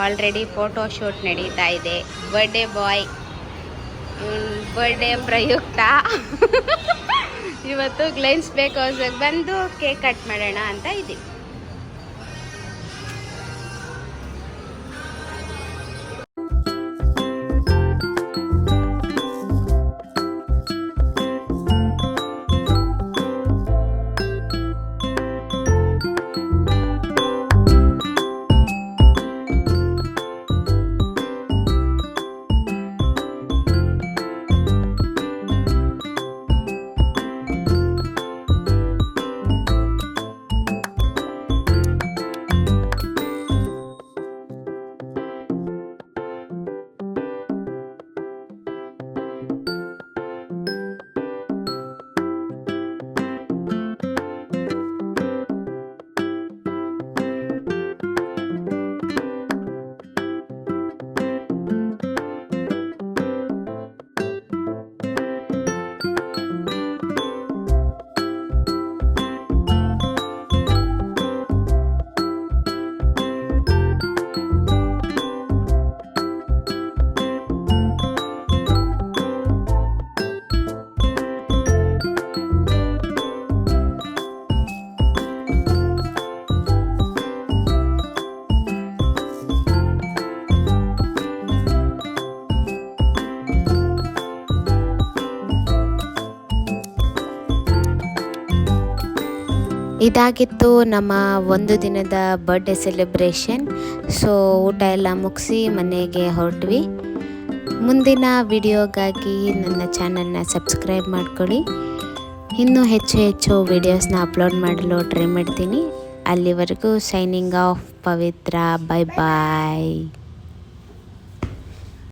Already photo shoot ನಡೀತಾ ಇದೆ. Birthday boy birthday ಪ್ರಯುಕ್ತ ಇವತ್ತು ಗ್ಲೈನ್ಸ್ ಬೇಕ್ ಹೌಸ್ಗೆ ಬಂದು ಕೇಕ್ ಕಟ್ ಮಾಡೋಣ ಅಂತ ಇದ್ದೀವಿ. ಇದಾಗಿತ್ತು ನಮ್ಮ ಒಂದು ದಿನದ ಬರ್ಡೇ ಸೆಲೆಬ್ರೇಷನ್. ಸೊ ಊಟ ಎಲ್ಲ ಮುಗಿಸಿ ಮನೆಗೆ ಹೊರಟ್ವಿ. ಮುಂದಿನ ವಿಡಿಯೋಗಾಗಿ ನನ್ನ ಚಾನಲ್ನ ಸಬ್ಸ್ಕ್ರೈಬ್ ಮಾಡ್ಕೊಳ್ಳಿ. ಇನ್ನೂ ಹೆಚ್ಚು ವಿಡಿಯೋಸ್ನ ಅಪ್ಲೋಡ್ ಮಾಡಲು ಟ್ರೈ ಮಾಡ್ತೀನಿ. ಅಲ್ಲಿವರೆಗೂ ಸೈನಿಂಗ್ ಆಫ್ ಪವಿತ್ರ. ಬಾಯ್ ಬಾಯ್.